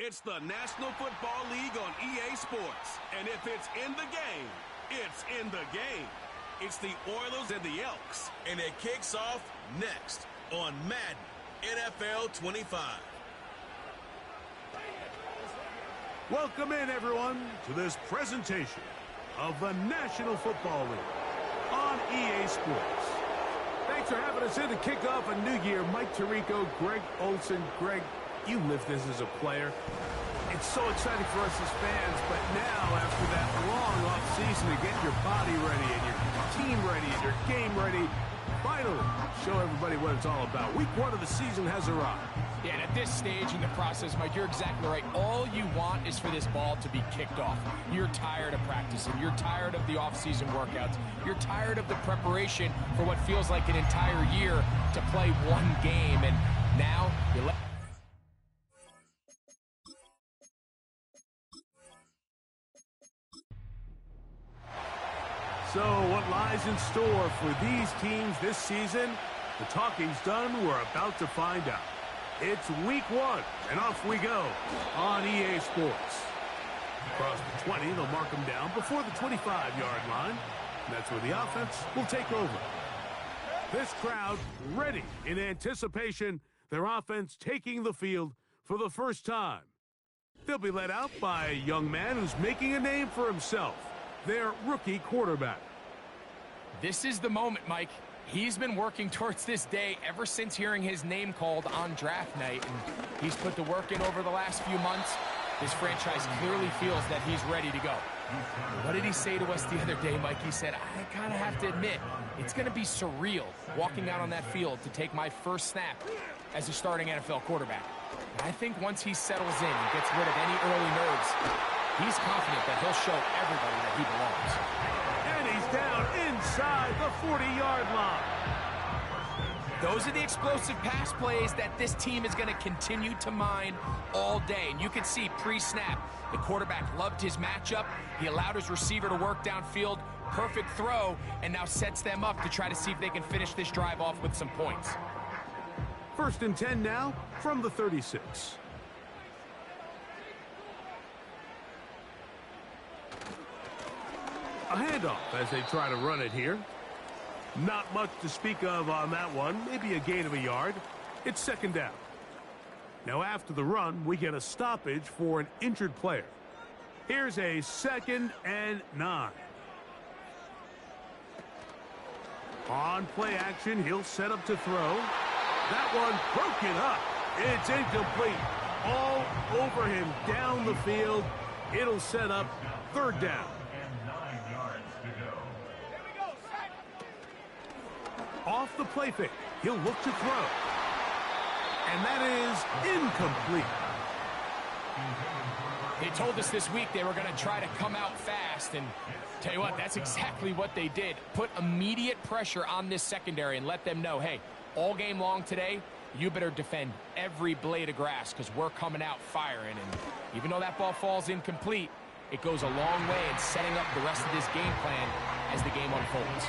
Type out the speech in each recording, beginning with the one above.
It's the National Football League on EA Sports. And if it's in the game, it's in the game. It's the Oilers and the Elks. And it kicks off next on Madden NFL 25. Welcome in, everyone, to this presentation of the National Football League on EA Sports. Thanks for having us in to kick off a new year. Mike Tirico, Greg Olson. Greg, you lived this as a player. It's so exciting for us as fans, but now, after that long off-season to get your body ready and your team ready and your game ready, finally show everybody what it's all about. Week 1 of the season has arrived. Yeah, and at this stage in the process, Mike, you're exactly right. All you want is for this ball to be kicked off. You're tired of practicing. You're tired of the off-season workouts. You're tired of the preparation for what feels like an entire year to play one game. And now you let... So what lies in store for these teams this season? The talking's done. We're about to find out. It's week 1, and off we go on EA Sports. Across the 20, they'll mark them down before the 25-yard line. And that's where the offense will take over. This crowd ready in anticipation, their offense taking the field for the first time. They'll be led out by a young man who's making a name for himself, their rookie quarterback. This is the moment, Mike. He's been working towards this day ever since hearing his name called on draft night, and he's put the work in over the last few months. This franchise clearly feels that he's ready to go. What did he say to us the other day, Mike? He said, I kind of have to admit, it's going to be surreal walking out on that field to take my first snap as a starting NFL quarterback. And I think once he settles in and gets rid of any early nerves, he's confident that he'll show everybody that he belongs. And he's down inside the 40-yard line. Those are the explosive pass plays that this team is going to continue to mine all day. And you can see pre-snap, the quarterback loved his matchup. He allowed his receiver to work downfield. Perfect throw, and now sets them up to try to see if they can finish this drive off with some points. 1st and 10 now from the 36. A handoff as they try to run it here. Not much to speak of on that one. Maybe a gain of a yard. It's 2nd down. Now after the run, we get a stoppage for an injured player. Here's a 2nd and 9. On play action, he'll set up to throw. That one broken up. It's incomplete. All over him down the field. It'll set up 3rd down. Off the play fake, he'll look to throw. And that is incomplete. They told us this week they were going to try to come out fast, and tell you what, that's exactly what they did. Put immediate pressure on this secondary and let them know, hey, all game long today, you better defend every blade of grass because we're coming out firing. And even though that ball falls incomplete, it goes a long way in setting up the rest of this game plan as the game unfolds.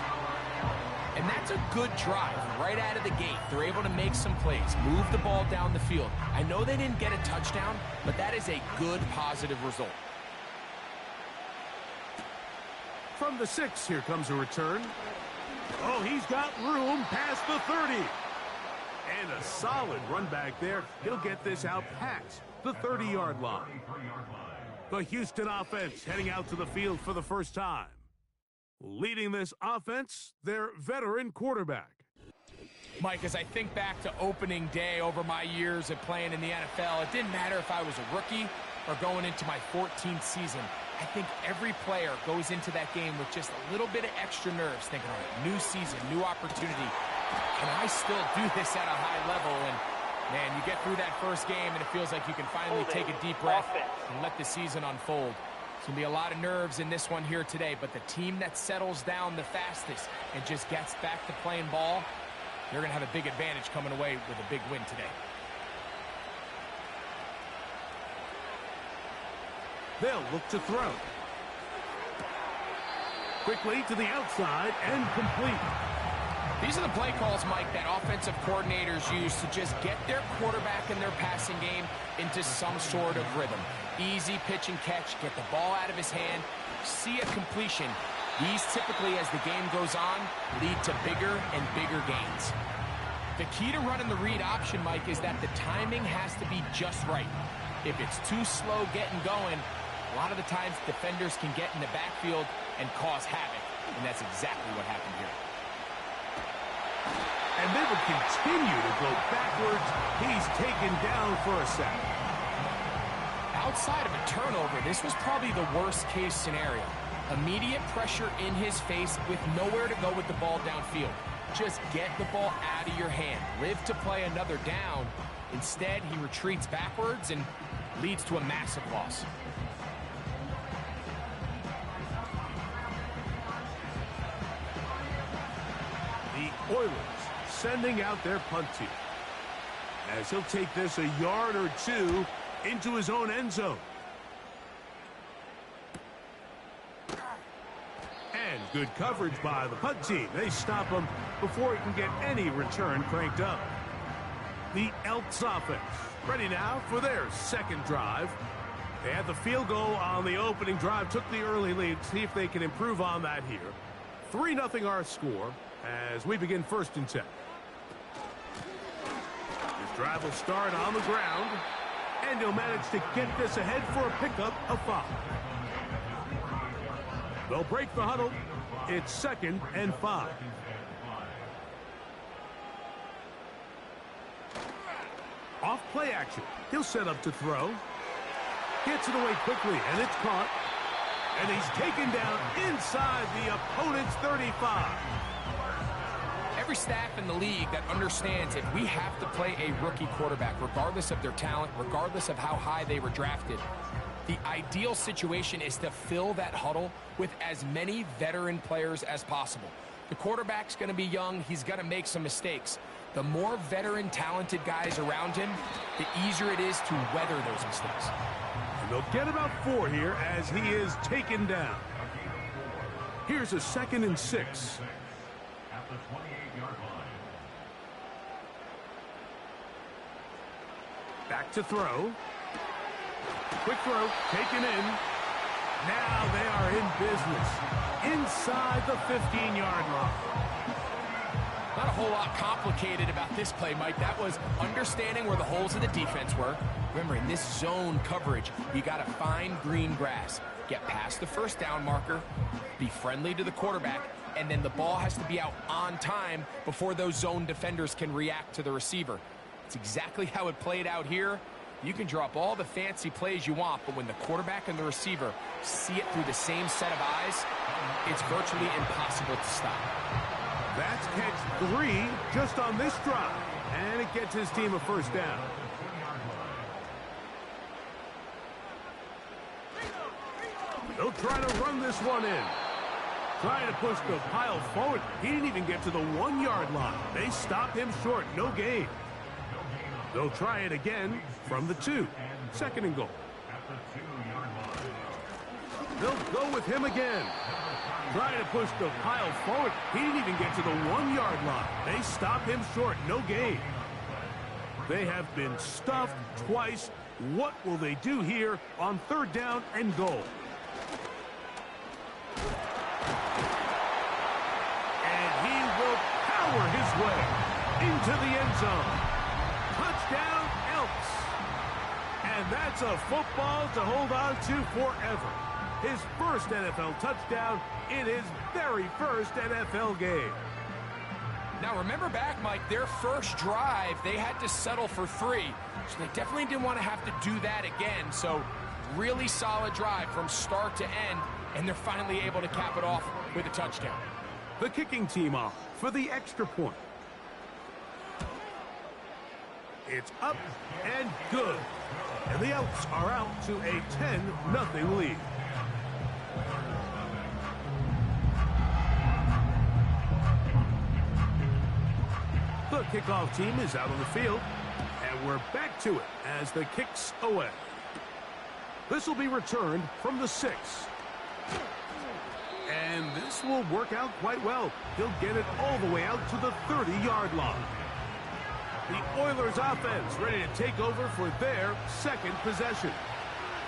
And that's a good drive right out of the gate. They're able to make some plays, move the ball down the field. I know they didn't get a touchdown, but that is a good, positive result. From the 6, here comes a return. Oh, he's got room past the 30. And a solid run back there. He'll get this out past the 30-yard line. The Houston offense heading out to the field for the first time. Leading this offense, their veteran quarterback. Mike, as I think back to opening day over my years of playing in the NFL, it didn't matter if I was a rookie or going into my 14th season. I think every player goes into that game with just a little bit of extra nerves, thinking, all right, new season, new opportunity. Can I still do this at a high level? And, man, you get through that first game, and it feels like you can finally take a deep breath and let the season unfold. It's going to be a lot of nerves in this one here today, but the team that settles down the fastest and just gets back to playing ball, they're going to have a big advantage coming away with a big win today. They'll look to throw. Quickly to the outside and complete. These are the play calls, Mike, that offensive coordinators use to just get their quarterback and their passing game into some sort of rhythm. Easy pitch and catch, get the ball out of his hand, see a completion. These typically, as the game goes on, lead to bigger and bigger gains. The key to running the read option, Mike, is that the timing has to be just right. If it's too slow getting going, a lot of the times defenders can get in the backfield and cause havoc, and that's exactly what happened here. And they would continue to go backwards. He's taken down for a sack. Outside of a turnover, this was probably the worst-case scenario. Immediate pressure in his face with nowhere to go with the ball downfield. Just get the ball out of your hand. Live to play another down. Instead, he retreats backwards and leads to a massive loss. The Oilers sending out their punt team, as he'll take this a yard or two into his own end zone. And good coverage by the punt team. They stop him before he can get any return cranked up. The Elks offense ready now for their second drive. They had the field goal on the opening drive, took the early lead. See if they can improve on that here. 3-0 our score as we begin 1st and 10. This drive will start on the ground, and he'll manage to get this ahead for a pickup of 5. They'll break the huddle. It's 2nd and 5. Off play action. He'll set up to throw. Gets it away quickly, and it's caught. And he's taken down inside the opponent's 35. Every staff in the league that understands if we have to play a rookie quarterback, regardless of their talent, regardless of how high they were drafted, the ideal situation is to fill that huddle with as many veteran players as possible. The quarterback's going to be young. He's going to make some mistakes. The more veteran, talented guys around him, the easier it is to weather those mistakes. And they'll get about 4 here as he is taken down. Here's a 2nd and 6. At the 28-yard line. Back to throw. Quick throw, taken in. Now they are in business inside the 15-yard line. Not a whole lot complicated about this play, Mike. That was understanding where the holes of the defense were. Remember, in this zone coverage, you got to find green grass. Get past the first down marker, be friendly to the quarterback, and then the ball has to be out on time before those zone defenders can react to the receiver. It's exactly how it played out here. You can drop all the fancy plays you want, but when the quarterback and the receiver see it through the same set of eyes, it's virtually impossible to stop. That's catch 3 just on this drive, and it gets his team a 1st down. They'll try to run this one in. Trying to push the pile forward. He didn't even get to the 1-yard line. They stop him short. No gain. They'll try it again from the 2. 2nd and goal. They'll go with him again. Trying to push the pile forward. He didn't even get to the 1-yard line. They stop him short. No gain. They have been stuffed twice. What will they do here on 3rd down and goal? And he will power his way into the end zone. Touchdown, Elks. And that's a football to hold on to forever. His first NFL touchdown in his very first NFL game. Now remember back, Mike, their first drive, they had to settle for 3. So they definitely didn't want to have to do that again. So really solid drive from start to end, and they're finally able to cap it off with a touchdown. The kicking team off for the extra point. It's up and good. And the Elks are out to a 10-0 lead. The kickoff team is out on the field, and we're back to it as the kick's away. This will be returned from the 6. And this will work out quite well. He'll get it all the way out to the 30-yard line. The Oilers offense ready to take over for their second possession.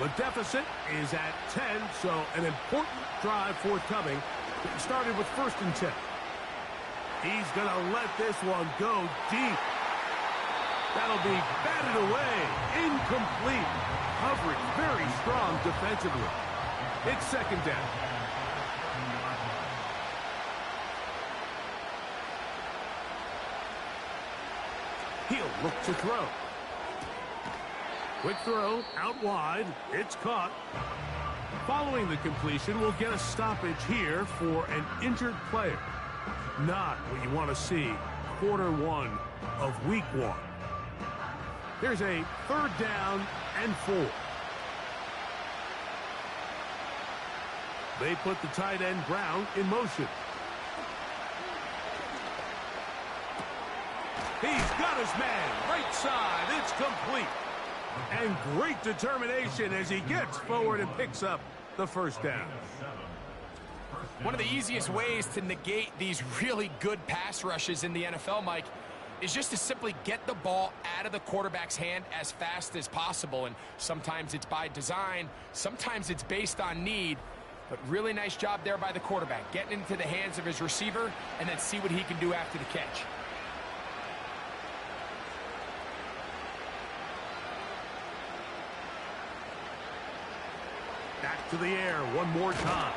The deficit is at 10, so an important drive forthcoming. It started with 1st and 10. He's going to let this one go deep. That'll be batted away. Incomplete. Coverage very strong defensively. It's 2nd down. He'll look to throw. Quick throw, out wide. It's caught. Following the completion, we'll get a stoppage here for an injured player. Not what you want to see quarter 1 of week 1. Here's a 3rd down and 4. They put the tight end Brown in motion. He's got his man, right side, it's complete. And great determination as he gets forward and picks up the 1st down. One of the easiest ways to negate these really good pass rushes in the NFL, Mike, is just to simply get the ball out of the quarterback's hand as fast as possible. And sometimes it's by design, sometimes it's based on need. But really nice job there by the quarterback, getting into the hands of his receiver and then see what he can do after the catch. Back to the air one more time.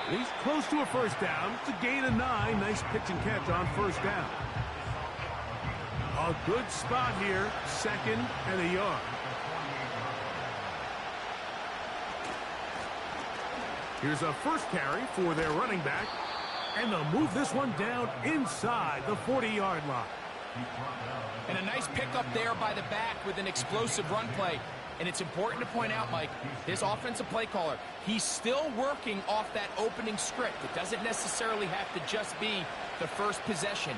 And he's close to a 1st down. It's a gain of 9. Nice pitch and catch on 1st down. A good spot here. 2nd and a yard. Here's a 1st carry for their running back. And they'll move this one down inside the 40-yard line. And a nice pickup there by the back with an explosive run play. And it's important to point out, Mike, this offensive play caller, he's still working off that opening script. It doesn't necessarily have to just be the first possession.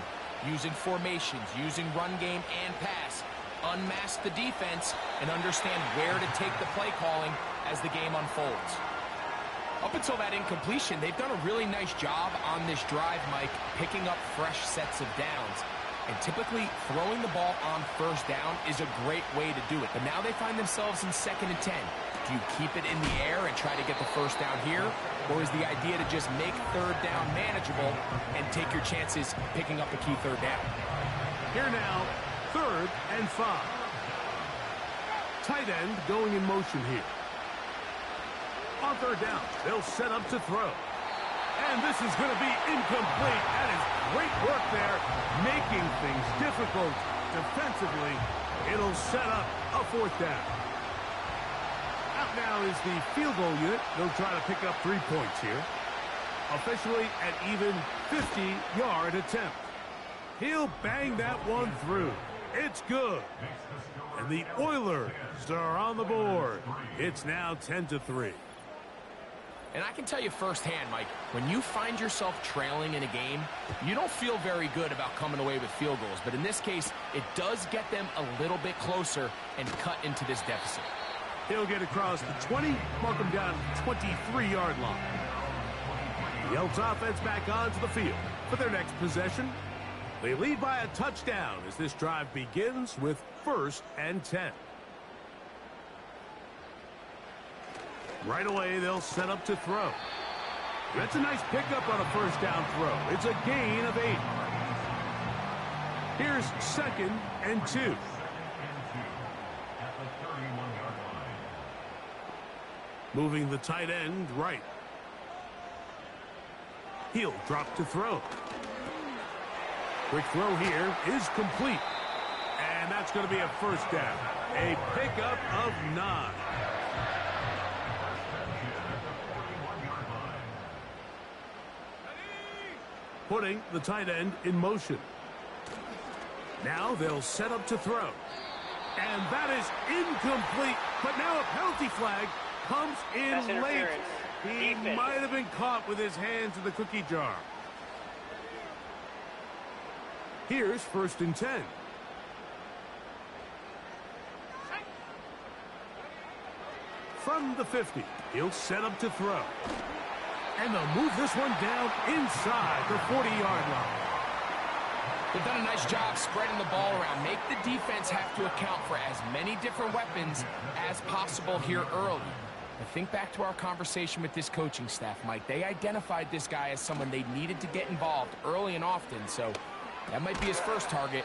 Using formations, using run game and pass. Unmask the defense and understand where to take the play calling as the game unfolds. Up until that incompletion, they've done a really nice job on this drive, Mike, picking up fresh sets of downs. And typically, throwing the ball on 1st down is a great way to do it. But now they find themselves in 2nd and 10. Do you keep it in the air and try to get the 1st down here? Or is the idea to just make 3rd down manageable and take your chances picking up a key 3rd down? Here now, 3rd and 5. Tight end going in motion here. On 3rd down, they'll set up to throw. And this is going to be incomplete. That is great work there, making things difficult defensively. It'll set up a 4th down. Out now is the field goal unit. They'll try to pick up 3 points here. Officially an even 50-yard attempt. He'll bang that one through. It's good. And the Oilers are on the board. It's now 10-3. And I can tell you firsthand, Mike, when you find yourself trailing in a game, you don't feel very good about coming away with field goals. But in this case, it does get them a little bit closer and cut into this deficit. He'll get across the 20, mark him down to the 23-yard line. The Elks offense back onto the field for their next possession. They lead by a touchdown as this drive begins with 1st and 10. Right away, they'll set up to throw. That's a nice pickup on a 1st down throw. It's a gain of 8. Here's 2nd and 2. Moving the tight end right. He'll drop to throw. Quick throw here is complete. And that's going to be a 1st down. A pickup of 9. Putting the tight end in motion. Now they'll set up to throw. And that is incomplete. But now a penalty flag comes in late. He might have been caught with his hands in the cookie jar. Here's 1st and 10. From the 50, he'll set up to throw. And they'll move this one down inside the 40-yard line. They've done a nice job spreading the ball around. Make the defense have to account for as many different weapons as possible here early. But think back to our conversation with this coaching staff, Mike. They identified this guy as someone they needed to get involved early and often, so that might be his first target.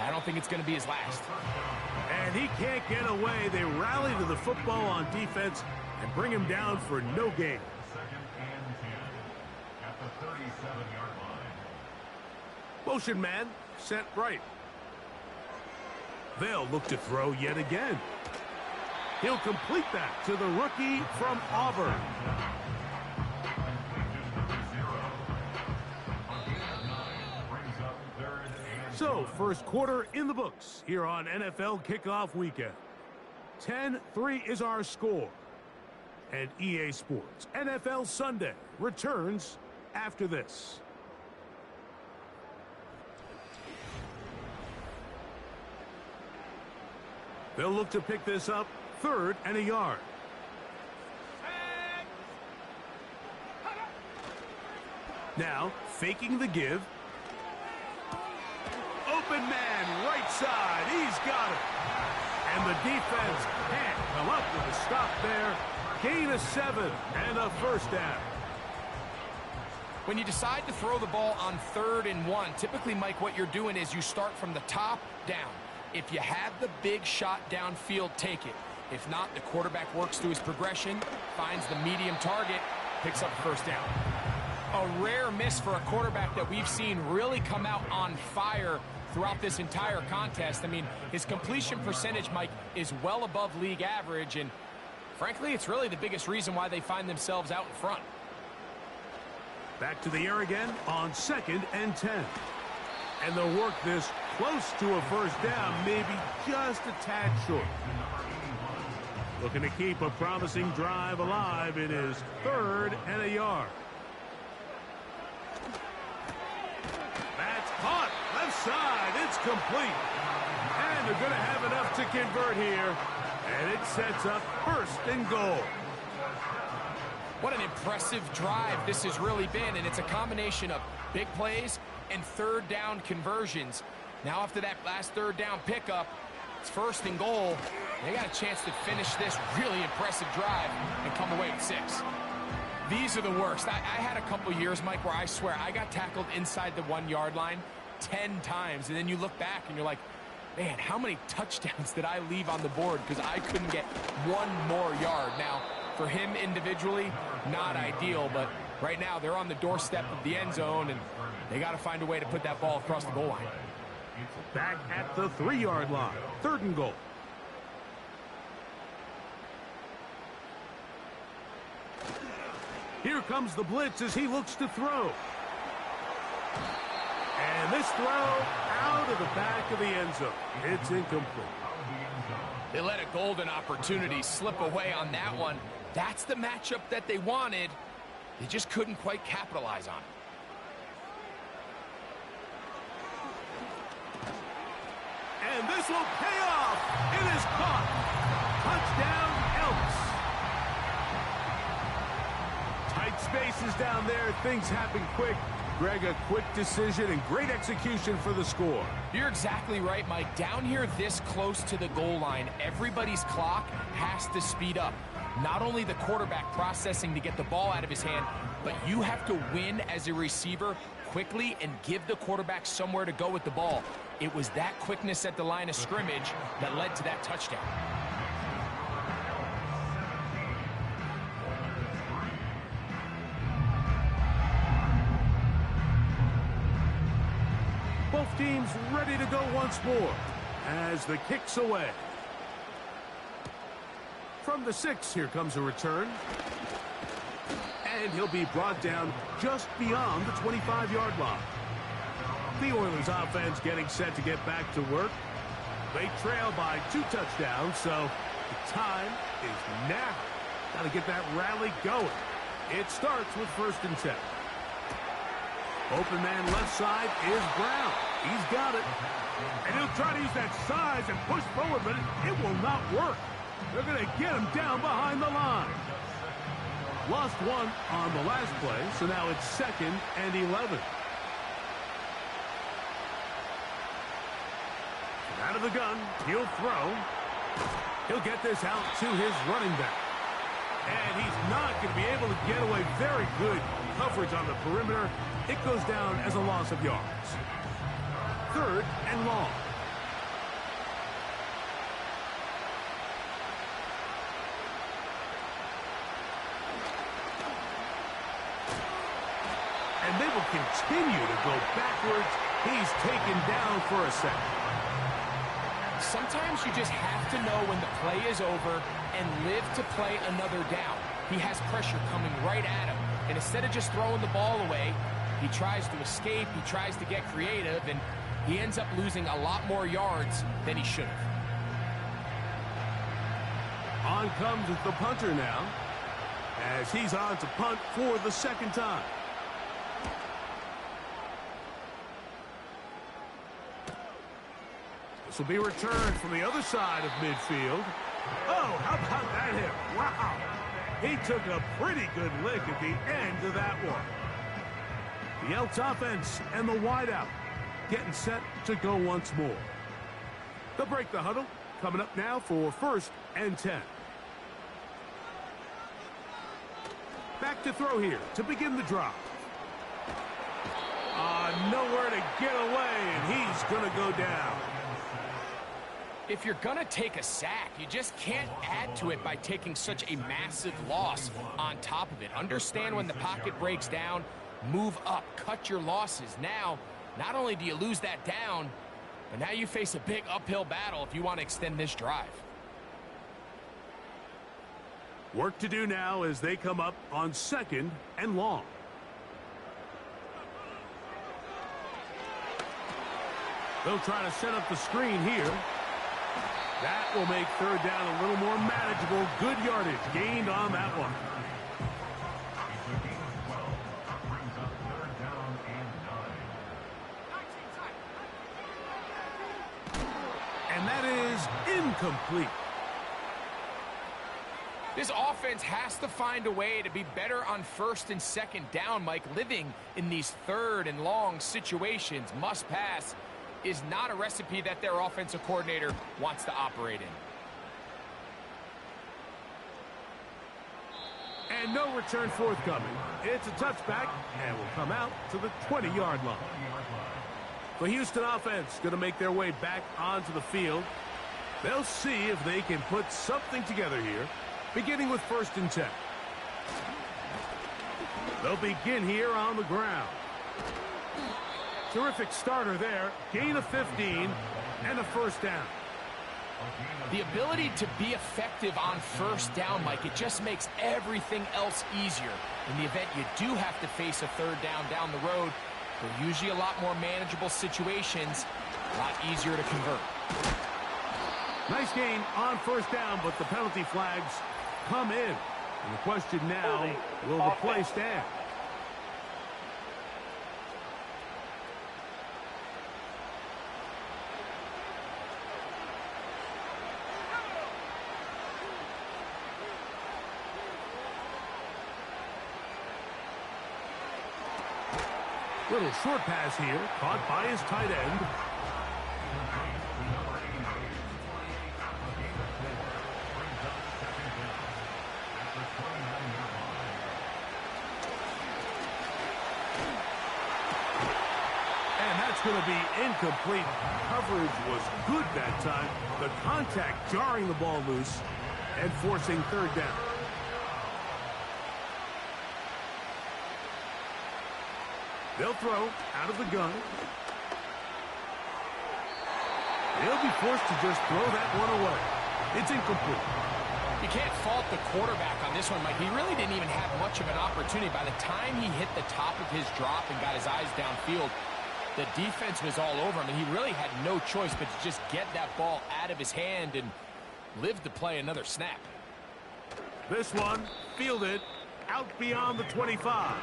I don't think it's going to be his last. And he can't get away. They rally to the football on defense and bring him down for no gain. Second and 10 at the 37-yard line. Motion man set right. They'll look to throw yet again. He'll complete that to the rookie from Auburn. So, first quarter in the books here on NFL Kickoff Weekend. 10-3 is our score. And EA Sports NFL Sunday returns after this. They'll look to pick this up, 3rd and a yard. Now, faking the give. Open man, right side. He's got it. And the defense can't come up with a stop there. Gain of 7 and a first down. When you decide to throw the ball on 3rd and 1, typically, Mike, what you're doing is you start from the top down. If you have the big shot downfield, take it. If not, the quarterback works through his progression, finds the medium target, picks up first down. A rare miss for a quarterback that we've seen really come out on fire throughout this entire contest. I mean, his completion percentage, Mike, is well above league average, and frankly, it's really the biggest reason why they find themselves out in front. Back to the air again on 2nd and 10. And they'll work this close to a first down, maybe just a tad short. Looking to keep a promising drive alive. It is 3rd and a yard. That's caught. Left side. It's complete. And they're going to have enough to convert here. And it sets up 1st and goal. What an impressive drive this has really been, and it's a combination of big plays and 3rd down conversions. Now after that last 3rd down pickup, it's 1st and goal. They got a chance to finish this really impressive drive and come away with 6. These are the worst. I had a couple years, Mike, where I swear I got tackled inside the 1-yard line 10 times, and then you look back and you're like, man, how many touchdowns did I leave on the board because I couldn't get one more yard? Now, for him individually, not ideal, but right now they're on the doorstep of the end zone, and they got to find a way to put that ball across the goal line. Back at the 3-yard line, 3rd and goal. Here comes the blitz as he looks to throw. And this throw out of the back of the end zone. It's incomplete. They let a golden opportunity slip away on that one. That's the matchup that they wanted. They just couldn't quite capitalize on it. And this will pay off. It is caught. Touchdown, Elks. Tight spaces down there. Things happen quick. Greg, a quick decision and great execution for the score. You're exactly right, Mike. Down here this close to the goal line, everybody's clock has to speed up. Not only the quarterback processing to get the ball out of his hand, but you have to win as a receiver quickly and give the quarterback somewhere to go with the ball. It was that quickness at the line of scrimmage that led to that touchdown. Both teams ready to go once more as the kick's away. From the 6, here comes a return. And he'll be brought down just beyond the 25-yard line. The Oilers offense getting set to get back to work. They trail by 2 touchdowns, so the time is now. Got to get that rally going. It starts with 1st and 10. Open man left side is Brown. He's got it. And he'll try to use that size and push forward, but it will not work. They're going to get him down behind the line. Lost one on the last play, so now it's 2nd and 11. Out of the gun, he'll throw. He'll get this out to his running back. And he's not going to be able to get away. Very good coverage on the perimeter. It goes down as a loss of yards. 3rd and long. And they will continue to go backwards. He's taken down for a second. Sometimes you just have to know when the play is over and live to play another down. He has pressure coming right at him. And instead of just throwing the ball away, he tries to escape, he tries to get creative, and he ends up losing a lot more yards than he should have. On comes the punter now, as he's on to punt for the 2nd time. This will be returned from the other side of midfield. Oh, how about that hit? Wow. He took a pretty good lick at the end of that one. The Elks offense and the wideout getting set to go once more. They'll break the huddle. Coming up now for 1st and 10. Back to throw here to begin the drive. Nowhere to get away, and he's going to go down. If you're going to take a sack, you just can't add to it by taking such a massive loss on top of it. Understand when the pocket breaks down, move up, cut your losses. Now, not only do you lose that down, but now you face a big uphill battle if you want to extend this drive. Work to do now as they come up on 2nd and long. They'll try to set up the screen here. That will make 3rd down a little more manageable. Good yardage gained on that one. And that is incomplete. This offense has to find a way to be better on 1st and 2nd down, Mike. Living in these 3rd and long situations, must pass, is not a recipe that their offensive coordinator wants to operate in. And no return forthcoming. It's a touchback and will come out to the 20-yard line. The Houston offense going to make their way back onto the field. They'll see if they can put something together here, beginning with 1st and 10. They'll begin here on the ground. Terrific starter there. Gain of 15 and a 1st down. The ability to be effective on 1st down, Mike, it just makes everything else easier. In the event you do have to face a 3rd down the road, they're usually a lot more manageable situations, a lot easier to convert. Nice gain on 1st down, but the penalty flags come in. And the question now, will the play stand? Little short pass here, caught by his tight end. And that's going to be incomplete. Coverage was good that time. The contact jarring the ball loose and forcing 3rd down. They'll throw out of the gun. They'll be forced to just throw that one away. It's incomplete. You can't fault the quarterback on this one, Mike. He really didn't even have much of an opportunity. By the time he hit the top of his drop and got his eyes downfield, the defense was all over him, and he really had no choice but to just get that ball out of his hand and live to play another snap. This one fielded out beyond the 25.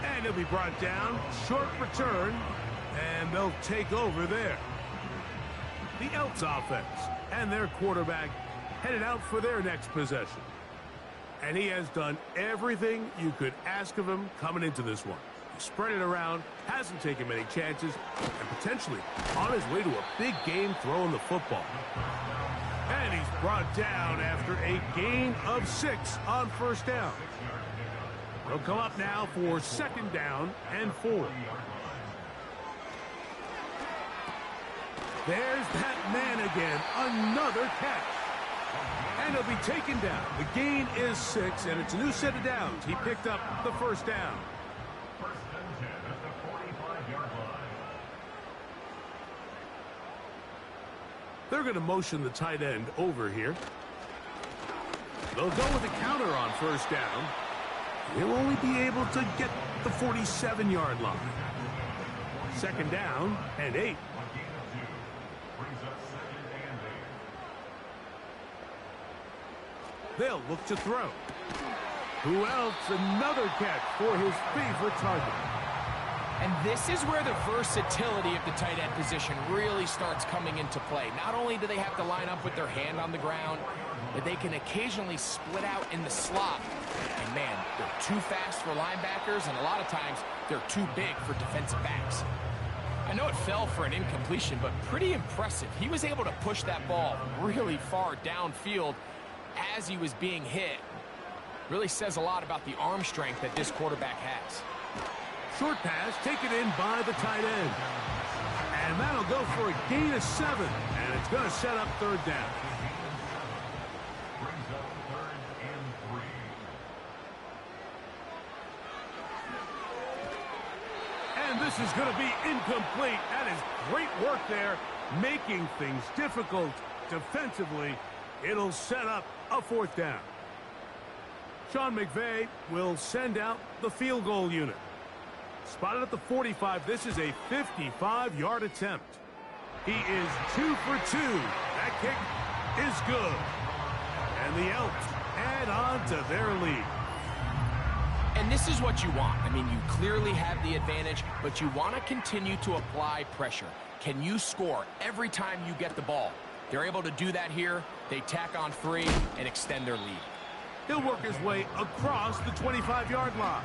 And he'll be brought down. Short return. And they'll take over there. The Elks offense and their quarterback headed out for their next possession. And he has done everything you could ask of him coming into this one. He spread it around, hasn't taken many chances, and potentially on his way to a big game throwing the football. And he's brought down after a gain of 6 on first down. They'll come up now for second down and 4. There's that man again, another catch. And he'll be taken down. The gain is 6, and it's a new set of downs. He picked up the first down. First and 10 at the 45-yard line. They're going to motion the tight end over here. They'll go with a counter on first down. He'll only be able to get the 47-yard line. Second down and 8. They'll look to throw. Who else? Another catch for his favorite target. And this is where the versatility of the tight end position really starts coming into play. Not only do they have to line up with their hand on the ground, but they can occasionally split out in the slot. And man, they're too fast for linebackers, and a lot of times they're too big for defensive backs. I know it fell for an incompletion, but pretty impressive. He was able to push that ball really far downfield as he was being hit. Really says a lot about the arm strength that this quarterback has. Short pass taken in by the tight end. And that'll go for a gain of 7. And it's going to set up third down. Brings up 3rd and 3. And this is going to be incomplete. That is great work there, making things difficult defensively. It'll set up a fourth down. Sean McVay will send out the field goal unit. Spotted at the 45. This is a 55-yard attempt. He is 2 for 2. That kick is good. And the Elks add on to their lead. And this is what you want. I mean, you clearly have the advantage, but you want to continue to apply pressure. Can you score every time you get the ball? They're able to do that here. They tack on 3 and extend their lead. He'll work his way across the 25-yard line.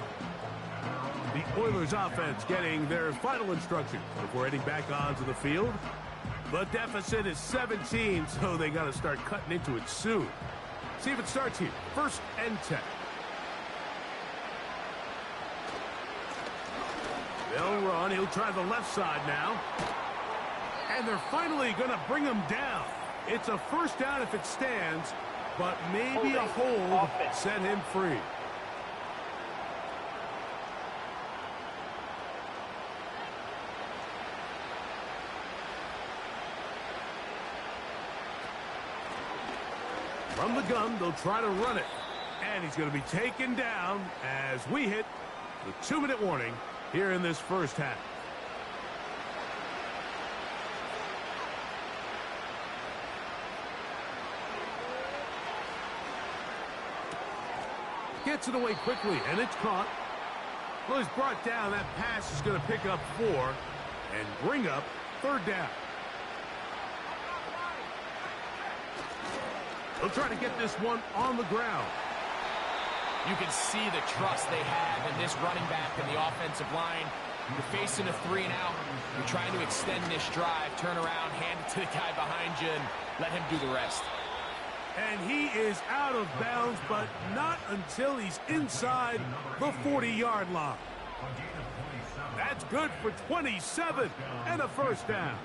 The Oilers offense getting their final instructions before heading back onto the field. The deficit is 17, so they got to start cutting into it soon. See if it starts here. 1st and 10. They'll run. He'll try the left side now. And they're finally going to bring him down. It's a first down if it stands, but maybe a hold set him free. From the gun, they'll try to run it. And he's going to be taken down as we hit the 2-minute warning here in this first half. Gets it away quickly, and it's caught. Well, he's brought down. That pass is going to pick up 4 and bring up third down. They'll try to get this one on the ground. You can see the trust they have in this running back and the offensive line. You're facing a 3 and out. You're trying to extend this drive, turn around, hand it to the guy behind you, and let him do the rest. And he is out of bounds, but not until he's inside the 40-yard line. That's good for 27 and a first down.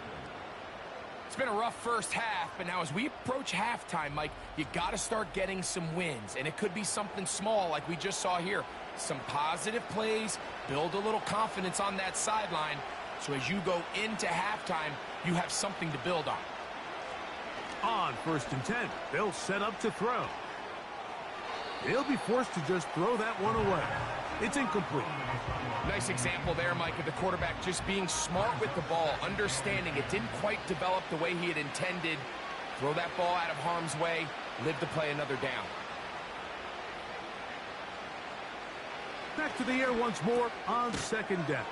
It's been a rough first half, but now as we approach halftime, Mike, you got to start getting some wins. And it could be something small like we just saw here. Some positive plays, build a little confidence on that sideline. So as you go into halftime, you have something to build on. On 1st and 10, they'll set up to throw. He'll be forced to just throw that one away. It's incomplete. Nice example there, Mike, of the quarterback just being smart with the ball, understanding it didn't quite develop the way he had intended. Throw that ball out of harm's way, live to play another down. Back to the air once more on 2nd down.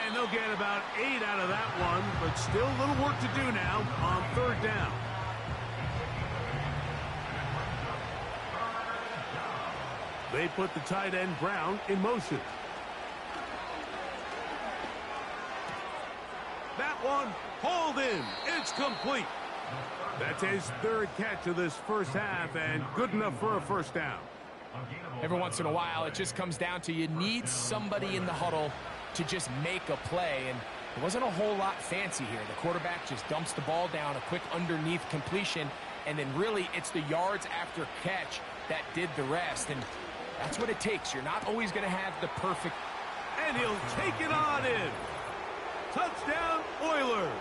And they'll get about 8 out of that one, but still a little work to do now on 3rd down. They put the tight end Brown in motion. That one hauled in. It's complete. That's his third catch of this first half and good enough for a first down. Every once in a while, it just comes down to you need somebody in the huddle to just make a play, and it wasn't a whole lot fancy here. The quarterback just dumps the ball down, a quick underneath completion, and then really it's the yards after catch that did the rest, and that's what it takes. You're not always going to have the perfect... And he'll take it on in. Touchdown, Oilers.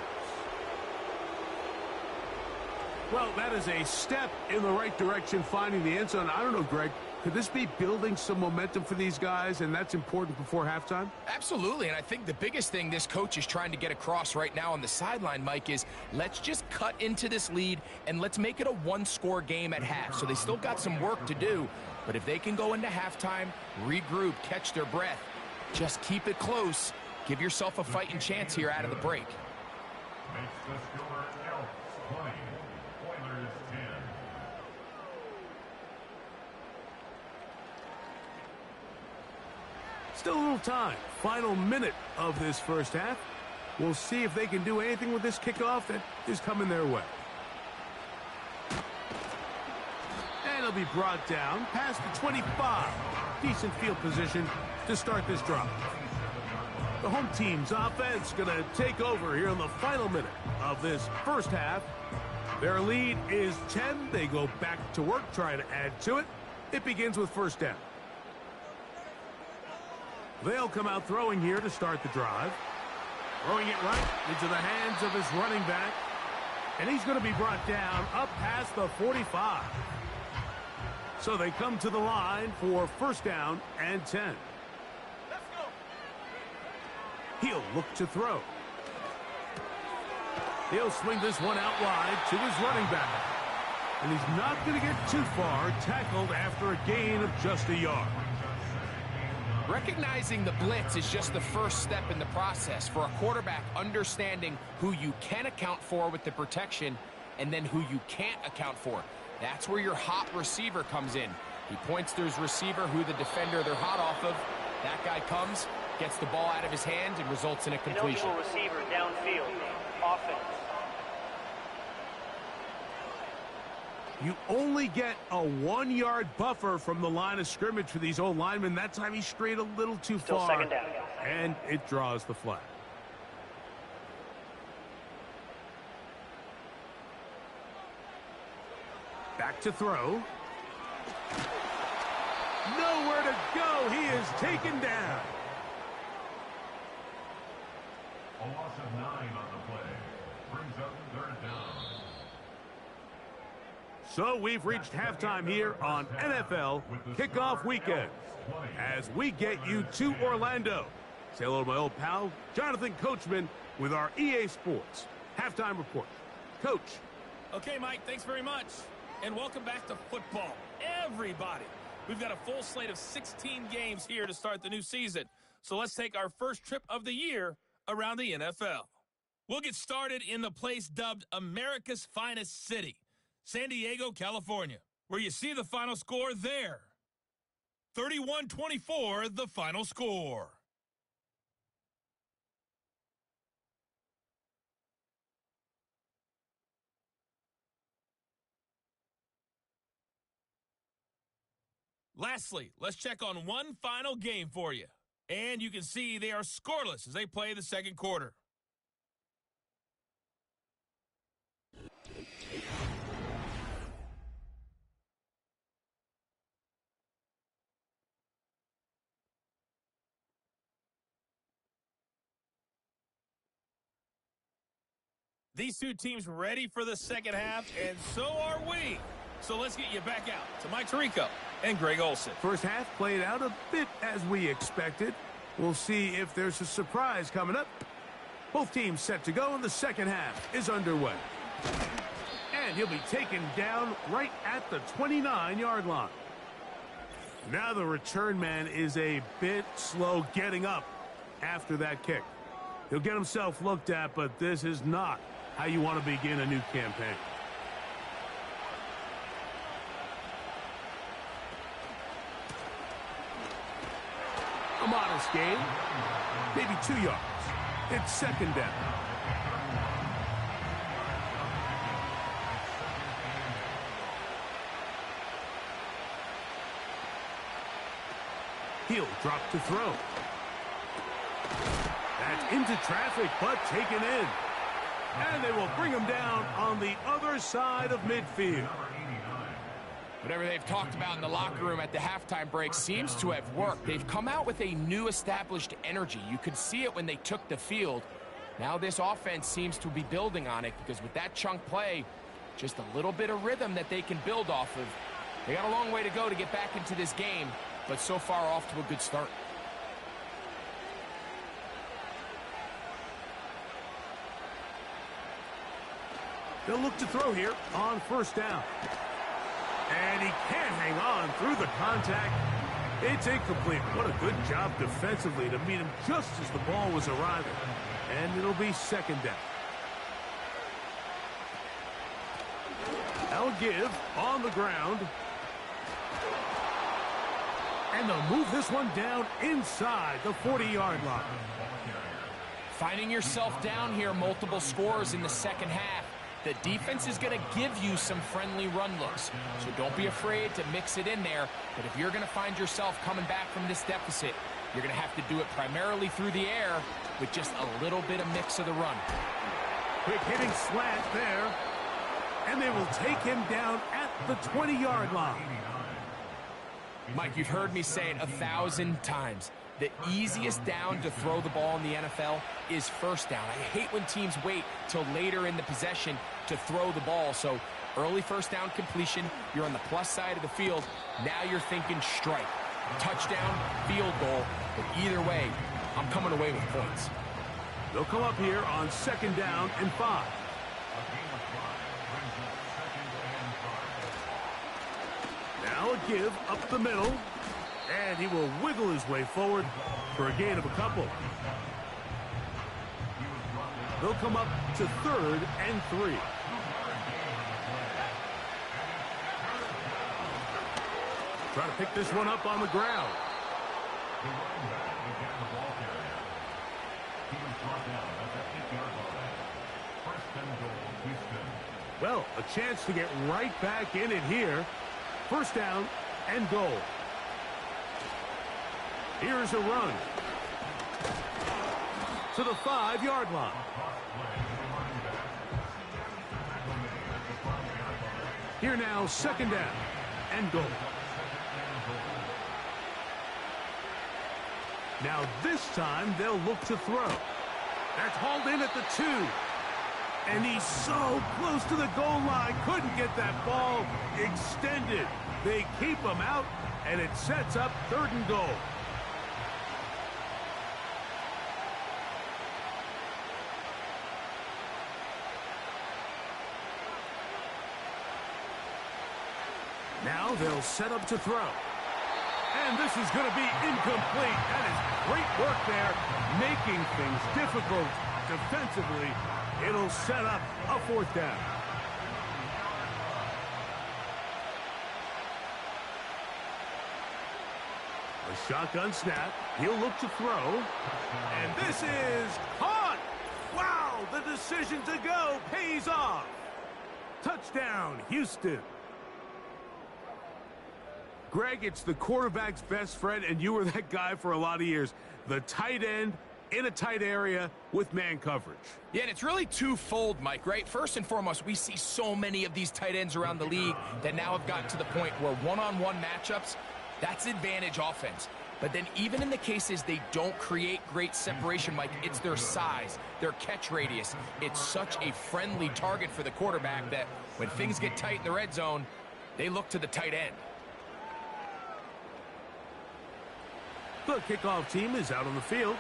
Well, that is a step in the right direction, finding the end zone. I don't know, Greg, could this be building some momentum for these guys, and that's important before halftime? Absolutely, and I think the biggest thing this coach is trying to get across right now on the sideline, Mike, is let's just cut into this lead, and let's make it a one-score game at half. So they still got some work to do, but if they can go into halftime, regroup, catch their breath, just keep it close, give yourself a fighting chance here out of the break. Makes the score Elks 20, Oilers 10. Still a little time. Final minute of this first half. We'll see if they can do anything with this kickoff that is coming their way. And it'll be brought down past the 25. Decent field position to start this drive. The home team's offense going to take over here in the final minute of this first half. Their lead is 10. They go back to work, trying to add to it. It begins with first down. They'll come out throwing here to start the drive. Throwing it right into the hands of his running back. And he's going to be brought down up past the 45. So they come to the line for first down and 10. Let's go. He'll look to throw. He'll swing this one out wide to his running back. And he's not going to get too far, tackled after a gain of just a yard. Recognizing the blitz is just the first step in the process for a quarterback, understanding who you can account for with the protection and then who you can't account for. That's where your hot receiver comes in. He points to his receiver, who the defender they're hot off of. That guy comes, gets the ball out of his hand, and results in a completion. Eligible receiver downfield. Offense. You only get a 1-yard buffer from the line of scrimmage for these old linemen. That time he strayed a little too Still far. second down. And it draws the flag. Back to throw. Nowhere to go. He is taken down. A loss of 9 on the play. Brings up third down. So we've reached halftime here on NFL Kickoff Weekend as we get you to Orlando. Say hello to my old pal, Jonathan Coachman, with our EA Sports Halftime Report. Coach. Okay, Mike, thanks very much. And welcome back to football, everybody. We've got a full slate of 16 games here to start the new season. So let's take our first trip of the year around the NFL. We'll get started in the place dubbed America's finest city, San Diego, California, where you see the final score there. 31-24, the final score. Lastly, let's check on one final game for you. And you can see they are scoreless as they play the second quarter. These two teams ready for the second half, and so are we. So let's get you back out to Mike Tirico and Greg Olson. First half played out a bit as we expected. We'll see if there's a surprise coming up. Both teams set to go, and the second half is underway. And he'll be taken down right at the 29-yard line. Now the return man is a bit slow getting up after that kick. He'll get himself looked at, but this is not how you want to begin a new campaign. modest gain. Maybe 2 yards. It's second down. He'll drop to throw. That's into traffic, but taken in. And they will bring him down on the other side of midfield. Whatever they've talked about in the locker room at the halftime break seems to have worked. They've come out with a new established energy. You could see it when they took the field. Now this offense seems to be building on it because with that chunk play, just a little bit of rhythm that they can build off of. They got a long way to go to get back into this game, but so far off to a good start. They'll look to throw here on first down. And he can't hang on through the contact. It's incomplete. What a good job defensively to meet him just as the ball was arriving. And it'll be second down. They'll give on the ground. And they'll move this one down inside the 40-yard line. Finding yourself down here multiple scores in the second half. The defense is going to give you some friendly run looks, so don't be afraid to mix it in there. But if you're going to find yourself coming back from this deficit, you're going to have to do it primarily through the air with just a little bit of mix of the run. Quick hitting slant there, and they will take him down at the 20-yard line. Mike, you've heard me say it 1,000 times. The easiest down to throw the ball in the NFL is first down. I hate when teams wait till later in the possession to throw the ball. So early first down completion, you're on the plus side of the field. Now you're thinking strike, touchdown, field goal. But either way, I'm coming away with points. They'll come up here on second down and 5. Now a give up the middle. And he will wiggle his way forward for a gain of a couple. They'll come up to third and 3. Try to pick this one up on the ground. Well, a chance to get right back in it here. First down and goal. Here's a run to the 5-yard line. Here now, second down and goal. Now this time they'll look to throw. That's hauled in at the 2. And he's so close to the goal line, couldn't get that ball extended. They keep him out, and it sets up third and goal. Now they'll set up to throw. And this is going to be incomplete. That is great work there, making things difficult defensively. It'll set up a fourth down. A shotgun snap. He'll look to throw. And this is caught. Wow, the decision to go pays off. Touchdown, Houston. Greg, it's the quarterback's best friend, and you were that guy for a lot of years. The tight end in a tight area with man coverage. Yeah, and it's really twofold, Mike, right? First and foremost, we see so many of these tight ends around the league that now have gotten to the point where one-on-one matchups, that's advantage offense. But then even in the cases they don't create great separation, Mike, it's their size, their catch radius. It's such a friendly target for the quarterback that when things get tight in the red zone, they look to the tight end. The kickoff team is out on the field,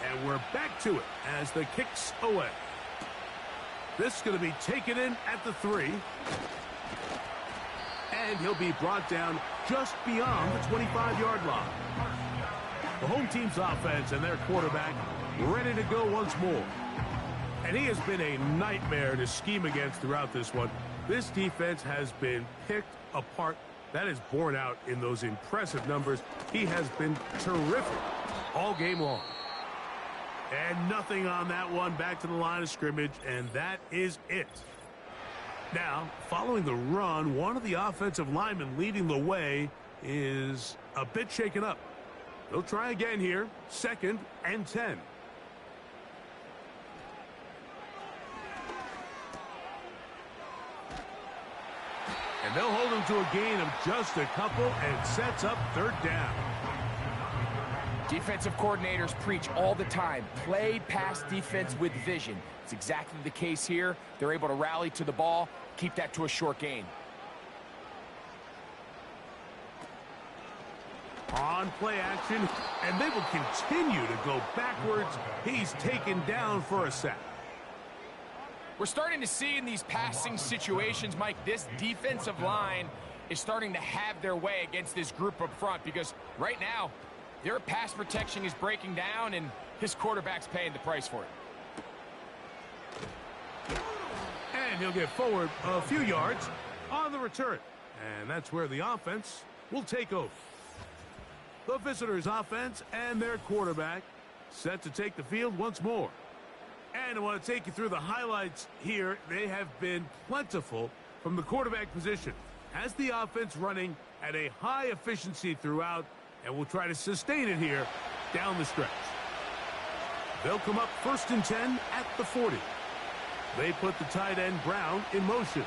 and we're back to it as the kick's away. This is going to be taken in at the 3. And he'll be brought down just beyond the 25-yard line. The home team's offense and their quarterback ready to go once more. And he has been a nightmare to scheme against throughout this one. This defense has been picked apart. That is borne out in those impressive numbers. He has been terrific all game long. And nothing on that one, back to the line of scrimmage, and that is it. Now, following the run, one of the offensive linemen leading the way is a bit shaken up. They'll try again here, 2nd and 10. And they'll hold him to a gain of just a couple and sets up 3rd down. Defensive coordinators preach all the time, play pass defense with vision. It's exactly the case here. They're able to rally to the ball, keep that to a short gain. On play action, and they will continue to go backwards. He's taken down for a sack. We're starting to see in these passing situations, Mike, this defensive line is starting to have their way against this group up front, because right now, their pass protection is breaking down, and his quarterback's paying the price for it. And he'll get forward a few yards on the return. And that's where the offense will take over. The visitors' offense and their quarterback set to take the field once more. And I want to take you through the highlights here. They have been plentiful from the quarterback position. Has the offense running at a high efficiency throughout, and we'll try to sustain it here down the stretch. They'll come up 1st and 10 at the 40. They put the tight end Brown in motion.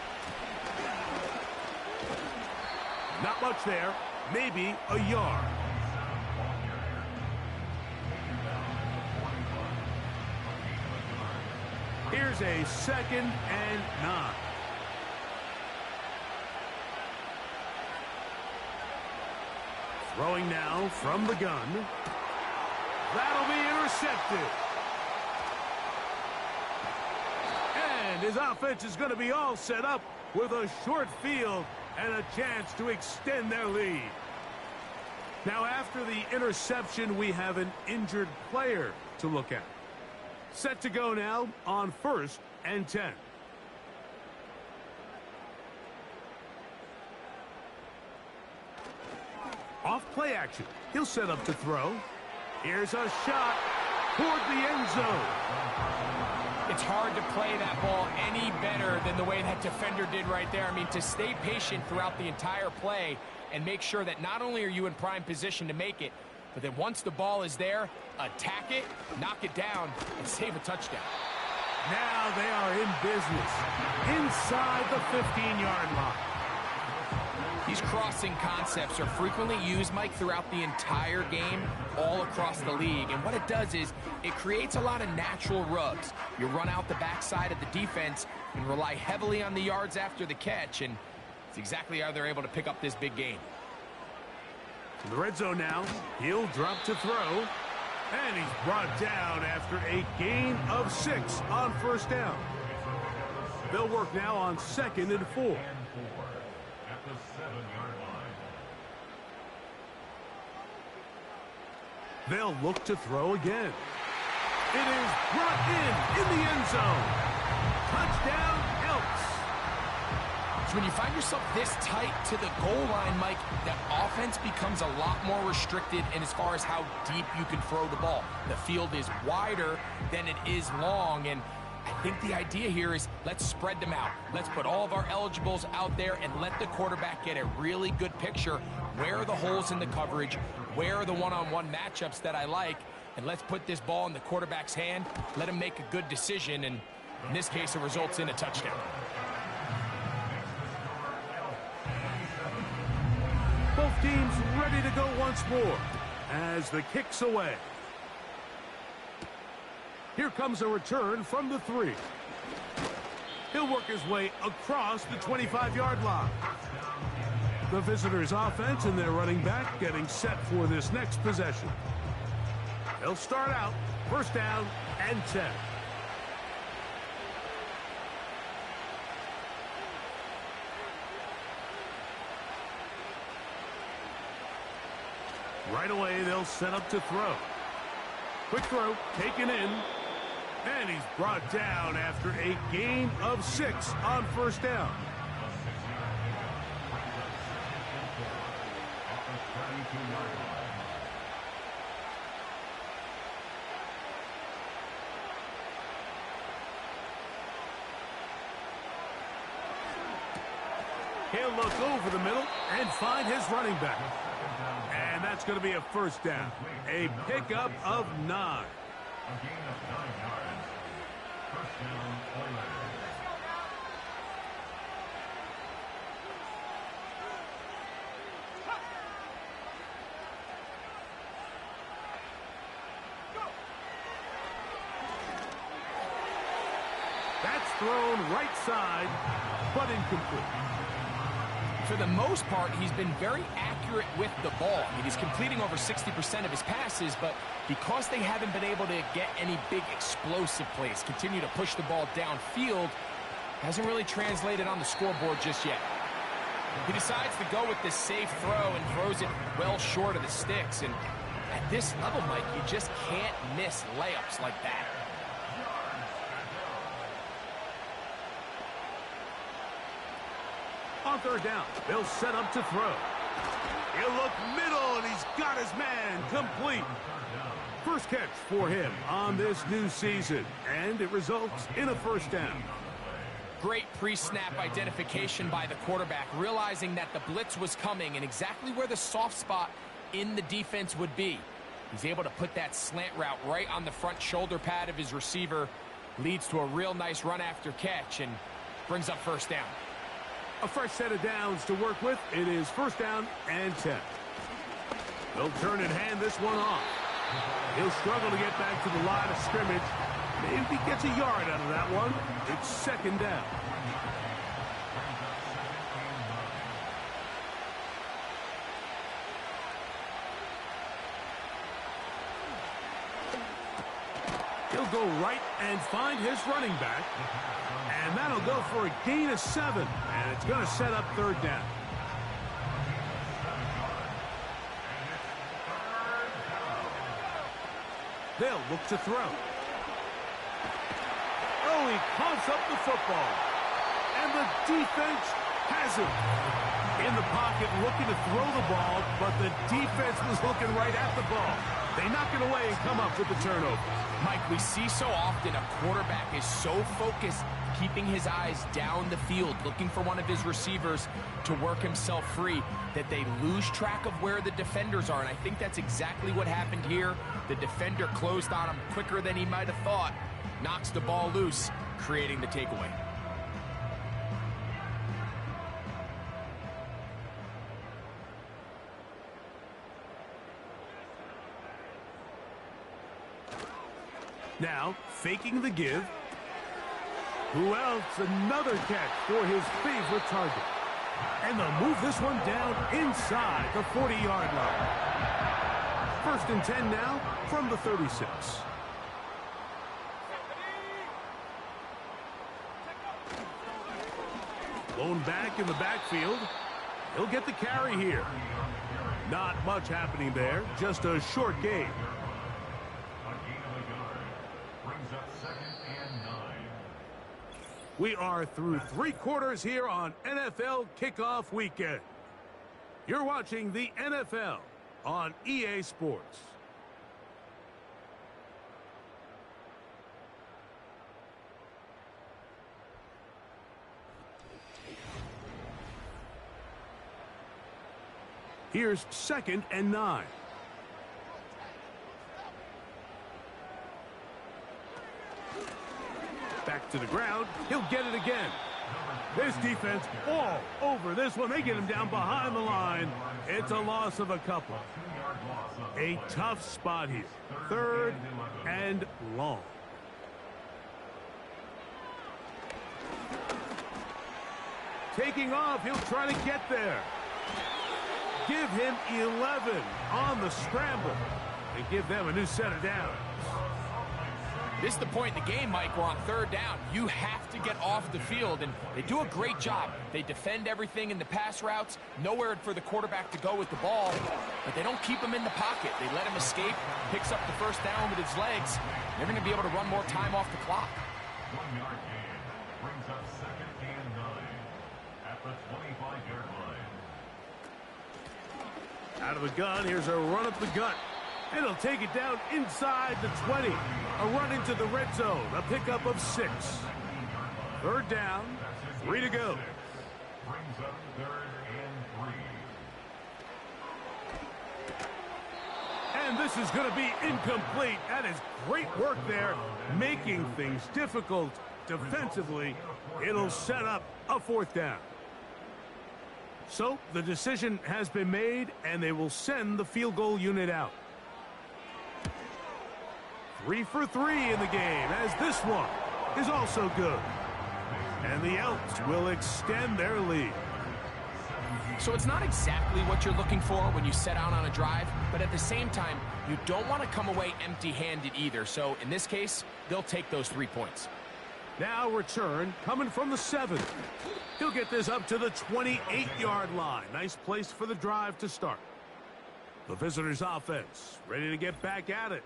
Not much there, maybe a yard. Here's a 2nd and 9. Throwing now from the gun. That'll be intercepted. And his offense is going to be all set up with a short field and a chance to extend their lead. Now, after the interception, we have an injured player to look at. Set to go now on 1st and 10. Off play action. He'll set up to throw. Here's a shot toward the end zone. It's hard to play that ball any better than the way that defender did right there. I mean, to stay patient throughout the entire play and make sure that not only are you in prime position to make it, but then once the ball is there, attack it, knock it down, and save a touchdown. Now they are in business inside the 15-yard line. These crossing concepts are frequently used, Mike, throughout the entire game, all across the league. And what it does is it creates a lot of natural rubs. You run out the backside of the defense and rely heavily on the yards after the catch, and it's exactly how they're able to pick up this big gain. In the red zone now, he'll drop to throw, and he's brought down after a gain of 6 on 1st down. They'll work now on 2nd and 4. At the 7-yard line. They'll look to throw again. It is brought in the end zone. Touchdown, Elks. So when you find yourself this tight to the goal line, Mike, that offense becomes a lot more restricted in as far as how deep you can throw the ball. The field is wider than it is long, and I think the idea here is let's spread them out. Let's put all of our eligibles out there and let the quarterback get a really good picture. Where are the holes in the coverage? Where are the one-on-one matchups that I like? And let's put this ball in the quarterback's hand. Let him make a good decision, and in this case, it results in a touchdown. Both teams ready to go once more as the kick's away. Here comes a return from the 3. He'll work his way across the 25-yard line. The visitors' offense and their running back getting set for this next possession. They'll start out 1st down and 10. Right away, they'll set up to throw. Quick throw, taken in. And he's brought down after a gain of 6 on 1st down. He'll look over the middle and find his running back. And that's going to be a first down. A pickup of 9. A gain of 9 yards. First down, Oilers. That's thrown right side, but incomplete. For the most part, he's been very accurate with the ball. I mean, he's completing over 60% of his passes, but because they haven't been able to get any big explosive plays, continue to push the ball downfield, hasn't really translated on the scoreboard just yet. He decides to go with this safe throw and throws it well short of the sticks. And at this level, Mike, you just can't miss layups like that. On third down, they'll set up to throw. He'll look middle, and he's got his man complete. First catch for him on this new season, and it results in a first down. Great pre-snap identification by the quarterback, realizing that the blitz was coming and exactly where the soft spot in the defense would be. He's able to put that slant route right on the front shoulder pad of his receiver, leads to a real nice run after catch, and brings up first down. A fresh set of downs to work with. It is first down and 10. They'll turn and hand this one off. He'll struggle to get back to the line of scrimmage. Maybe he gets a yard out of that one. It's second down. He'll go right and find his running back. And that'll go for a gain of 7. And it's going to set up third down. They'll look to throw. Oh, he pumps up the football. And the defense has it. In the pocket looking to throw the ball, but the defense was looking right at the ball. They knock it away and come up with the turnover. Mike, we see so often a quarterback is so focused, keeping his eyes down the field, looking for one of his receivers to work himself free, that they lose track of where the defenders are. And I think that's exactly what happened here. The defender closed on him quicker than he might have thought, knocks the ball loose, creating the takeaway. Now, faking the give. Who else? Another catch for his favorite target. And they'll move this one down inside the 40-yard line. First and 10 now from the 36. Blown back in the backfield. He'll get the carry here. Not much happening there. Just a short gain. We are through 3 quarters here on NFL Kickoff Weekend. You're watching the NFL on EA Sports. Here's second and 9. Back to the ground. He'll get it again. This defense all over this one. They get him down behind the line. It's a loss of a couple. A tough spot here. Third and long. Taking off. He'll try to get there. Give him 11 on the scramble. And give them a new set of downs. This is the point in the game, Mike, we're on third down. You have to get off the field, and they do a great job. They defend everything in the pass routes, nowhere for the quarterback to go with the ball, but they don't keep him in the pocket. They let him escape, picks up the first down with his legs. They're going to be able to run more time off the clock. 1 yard gain brings up second and 9 at the 25-yard line. Out of the gun, here's a run up the gut. And he'll take it down inside the 20. A run into the red zone. A pickup of 6. Third down. 3 to go. Brings up third this is going to be incomplete. That is great work there, making things difficult defensively. It'll set up a 4th down. So the decision has been made, and they will send the field goal unit out. 3 for 3 in the game, as this one is also good. And the Elks will extend their lead. So it's not exactly what you're looking for when you set out on a drive, but at the same time, you don't want to come away empty-handed either. So in this case, they'll take those 3 points. Now return coming from the 7. He'll get this up to the 28-yard line. Nice place for the drive to start. The visitors' offense ready to get back at it.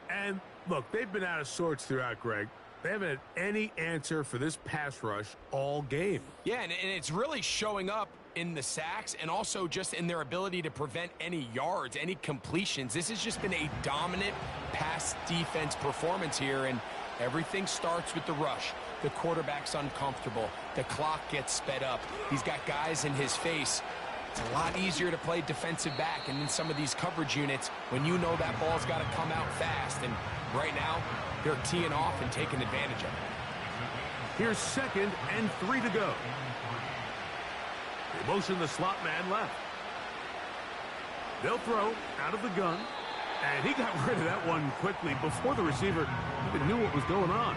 And look, they've been out of sorts throughout, Greg. They haven't had any answer for this pass rush all game. Yeah, and it's really showing up in the sacks and also just in their ability to prevent any yards, any completions. This has just been a dominant pass defense performance here, and everything starts with the rush. The quarterback's uncomfortable. The clock gets sped up. He's got guys in his face. It's a lot easier to play defensive back, and in some of these coverage units, when you know that ball's got to come out fast, and right now, they're teeing off and taking advantage of it. Here's 2nd and 3 to go. They motion the slot man left. They'll throw out of the gun, and he got rid of that one quickly before the receiver even knew what was going on.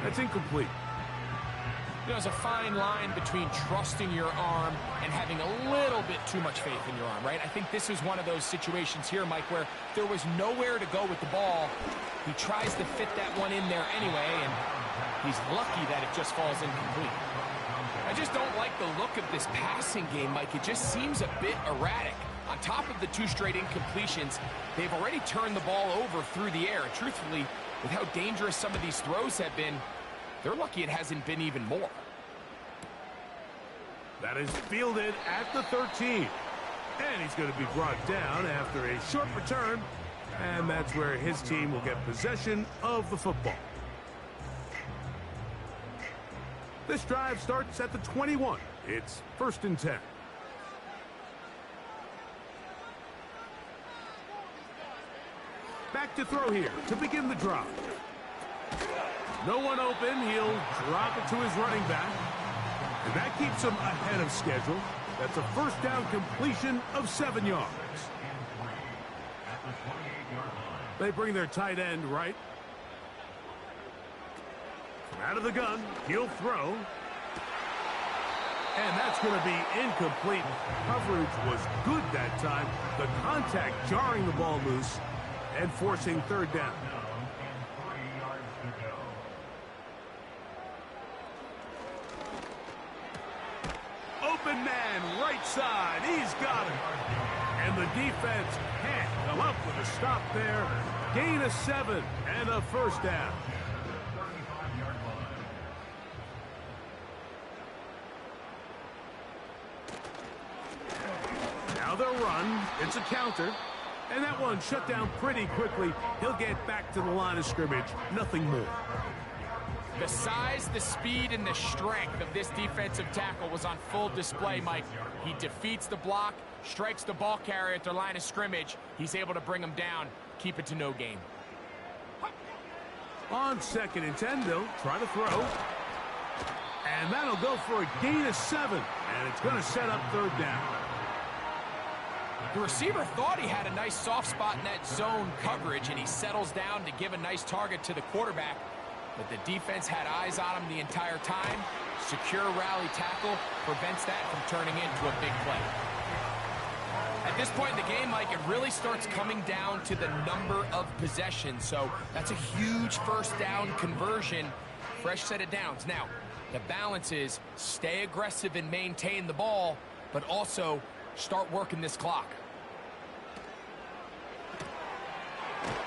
That's incomplete. You know, there's a fine line between trusting your arm and having a little bit too much faith in your arm, right? I think this is one of those situations here, Mike, where there was nowhere to go with the ball. He tries to fit that one in there anyway, and he's lucky that it just falls incomplete. I just don't like the look of this passing game, Mike. It just seems a bit erratic. On top of the 2 straight incompletions, they've already turned the ball over through the air. And truthfully, with how dangerous some of these throws have been, they're lucky it hasn't been even more. That is fielded at the 13. And he's going to be brought down after a short return. And that's where his team will get possession of the football. This drive starts at the 21. It's 1st and 10. Back to throw here to begin the drive. No one open. He'll drop it to his running back. And that keeps him ahead of schedule. That's a 1st down completion of 7 yards. They bring their tight end right. Out of the gun, he'll throw. And that's going to be incomplete. Coverage was good that time. The contact jarring the ball loose and forcing 3rd down. Open man, right side. He's got it. And the defense can't come up with a stop there. Gain of 7 and a 1st down. Now they'll run. It's a counter. And that one shut down pretty quickly. He'll get back to the line of scrimmage. Nothing more. The size, the speed, and the strength of this defensive tackle was on full display, Mike. He defeats the block, strikes the ball carrier at their line of scrimmage. He's able to bring him down, keep it to no gain. On 2nd and 10, they'll try to throw. And that'll go for a gain of 7. And it's going to set up 3rd down. The receiver thought he had a nice soft spot in that zone coverage, and he settles down to give a nice target to the quarterback. But the defense had eyes on him the entire time. Secure rally tackle prevents that from turning into a big play. At this point in the game, Mike, it really starts coming down to the number of possessions. So that's a huge 1st down conversion. Fresh set of downs. Now, the balance is stay aggressive and maintain the ball, but also start working this clock.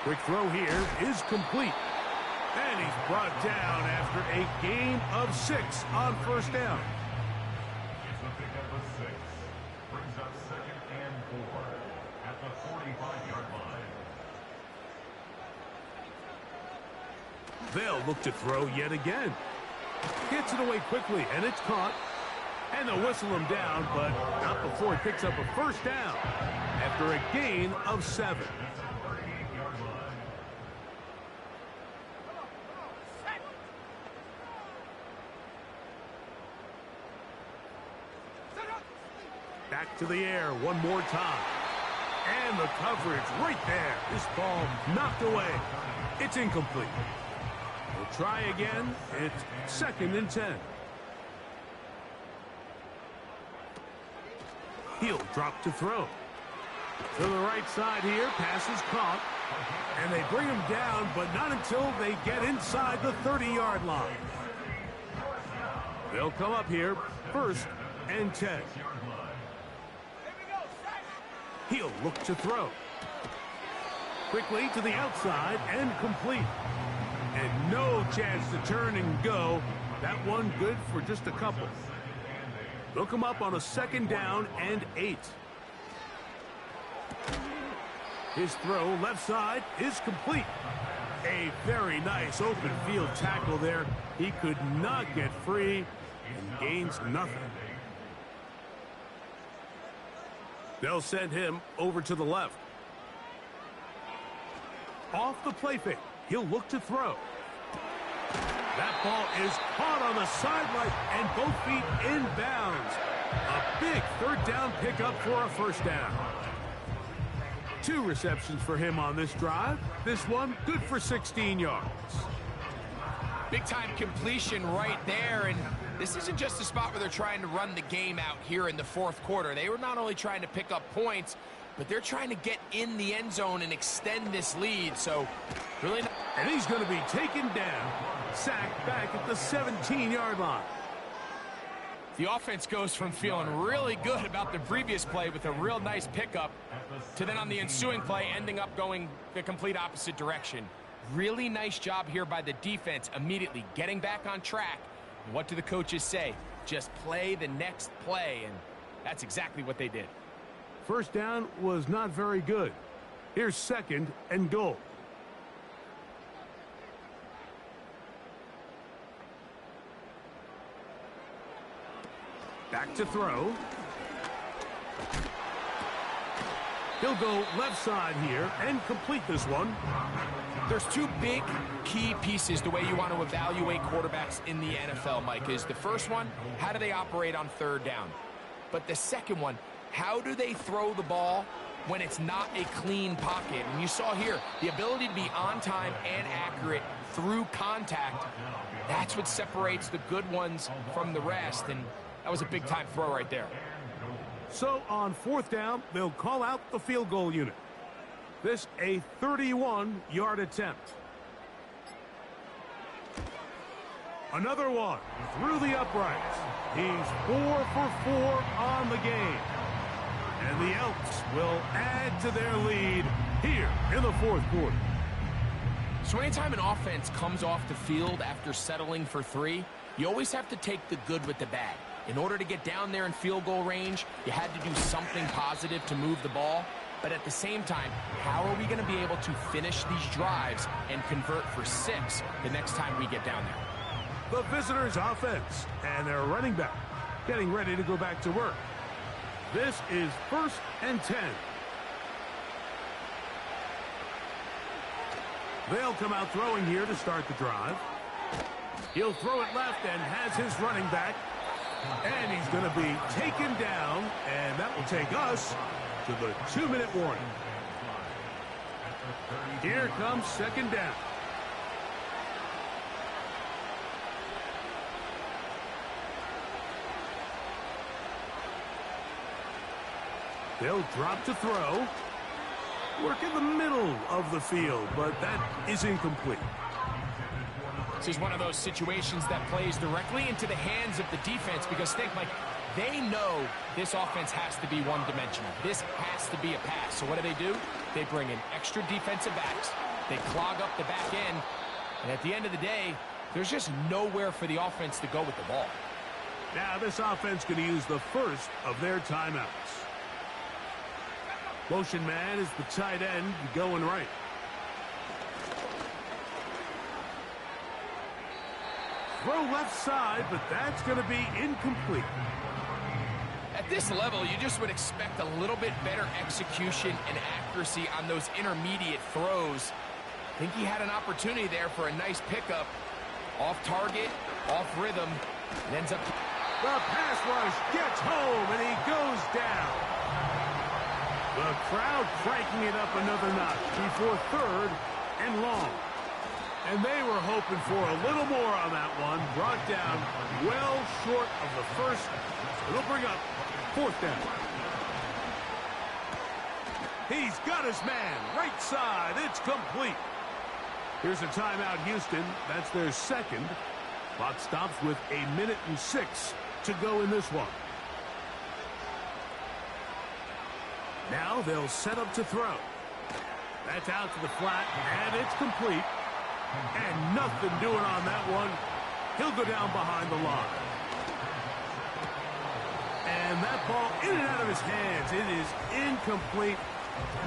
Quick throw here is complete. And he's brought down after a gain of 6 on 1st down. It's a pickup of 6. Brings up 2nd and 4 at the 45-yard line. They'll look to throw yet again. Gets it away quickly, and it's caught. And they'll whistle him down, but not before he picks up a 1st down after a gain of 7. Back to the air one more time. And the coverage right there. This ball knocked away. It's incomplete. We'll try again. It's 2nd and 10. He'll drop to throw. To the right side here. Pass is caught. And they bring him down, but not until they get inside the 30-yard line. They'll come up here, 1st and 10. He'll look to throw. Quickly to the outside and complete. And no chance to turn and go. That one good for just a couple. They'll come up on a 2nd down and 8. His throw left side is complete. A very nice open field tackle there. He could not get free and gains nothing. They'll send him over to the left. Off the play fake. He'll look to throw. That ball is caught on the sideline and both feet in bounds. A big 3rd down pickup for a 1st down. 2 receptions for him on this drive. This one good for 16 yards. Big-time completion right there, and this isn't just a spot where they're trying to run the game out here in the 4th quarter. They were not only trying to pick up points, but they're trying to get in the end zone and extend this lead, so really not. And he's going to be taken down. Sacked back at the 17-yard line. The offense goes from feeling really good about the previous play with a real nice pickup to then on the ensuing play ending up going the complete opposite direction. Really nice job here by the defense immediately getting back on track. And what do the coaches say? Just play the next play, and that's exactly what they did. 1st down was not very good. Here's 2nd and goal. Back to throw. He'll go left side here and complete this one. There's 2 big key pieces the way you want to evaluate quarterbacks in the NFL, Mike, is the first one, how do they operate on 3rd down? But the second one, how do they throw the ball when it's not a clean pocket? And you saw here, the ability to be on time and accurate through contact, that's what separates the good ones from the rest, and that was a big-time throw right there. So on 4th down, they'll call out the field goal unit. This a 31-yard attempt. Another one through the uprights. He's 4 for 4 on the game. And the Elks will add to their lead here in the 4th quarter. So anytime an offense comes off the field after settling for 3, you always have to take the good with the bad. In order to get down there in field goal range, you had to do something positive to move the ball. But at the same time, how are we going to be able to finish these drives and convert for 6 the next time we get down there? The visitors' offense and their running back getting ready to go back to work. This is 1st and 10. They'll come out throwing here to start the drive. He'll throw it left and has his running back. And he's going to be taken down, and that will take us to the 2-minute warning. Here comes 2nd down. They'll drop to throw. Work in the middle of the field, but that is incomplete. This is one of those situations that plays directly into the hands of the defense because think, like, they know this offense has to be one-dimensional. This has to be a pass. So what do? They bring in extra defensive backs. They clog up the back end. And at the end of the day, there's just nowhere for the offense to go with the ball. Now this offense going to use the first of their timeouts. Motion man is the tight end going right. Throw left side, but that's going to be incomplete. At this level, you just would expect a little bit better execution and accuracy on those intermediate throws. I think he had an opportunity there for a nice pickup. Off target, off rhythm, and ends up... The pass rush gets home, and he goes down. The crowd cranking it up another notch before third and long. And they were hoping for a little more on that one. Brought down well short of the first. It'll bring up fourth down. He's got his man. Right side. It's complete. Here's a timeout, Houston. That's their second. Clock stops with 1:06 to go in this one. Now they'll set up to throw. That's out to the flat, and it's complete. And nothing doing on that one. He'll go down behind the line. And that ball in and out of his hands. It is incomplete.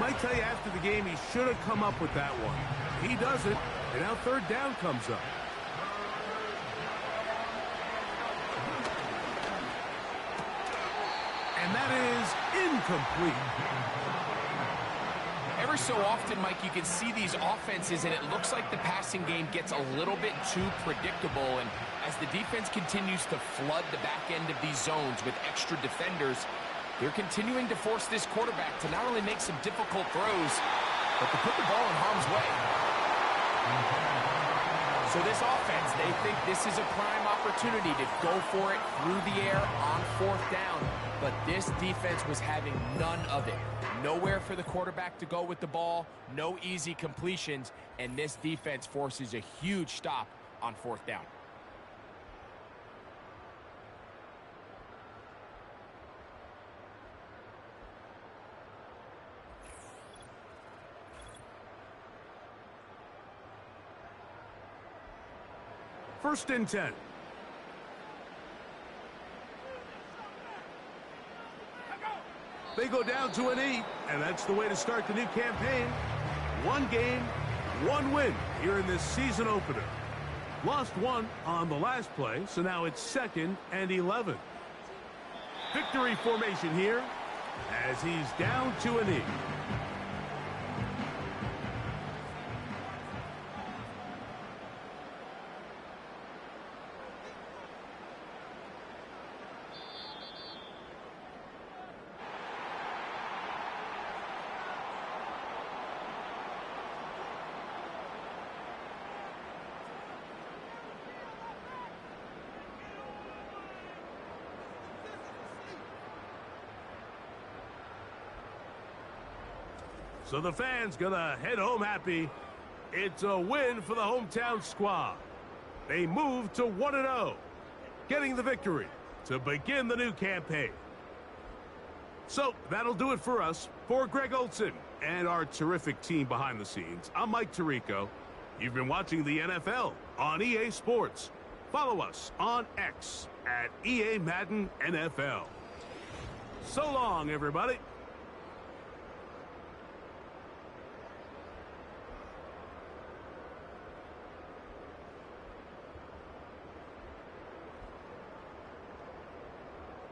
Might tell you after the game he should have come up with that one. He doesn't, and now third down comes up. And that is incomplete. Every so often, Mike, you can see these offenses, and it looks like the passing game gets a little bit too predictable. And as the defense continues to flood the back end of these zones with extra defenders, they're continuing to force this quarterback to not only make some difficult throws, but to put the ball in harm's way. So this offense, they think this is a prime opportunity to go for it through the air on fourth down. But this defense was having none of it. Nowhere for the quarterback to go with the ball, no easy completions, and this defense forces a huge stop on fourth down. First and 10. They go down to an 8, and that's the way to start the new campaign. One game, one win here in this season opener. Lost one on the last play, so now it's 2nd and 11. Victory formation here as he's down to an 8. So the fans gonna head home happy. It's a win for the hometown squad. They move to 1-0, getting the victory to begin the new campaign. So that'll do it for us. For Greg Olson and our terrific team behind the scenes, I'm Mike Tirico. You've been watching the NFL on EA Sports. Follow us on X at EA Madden NFL. So long, everybody.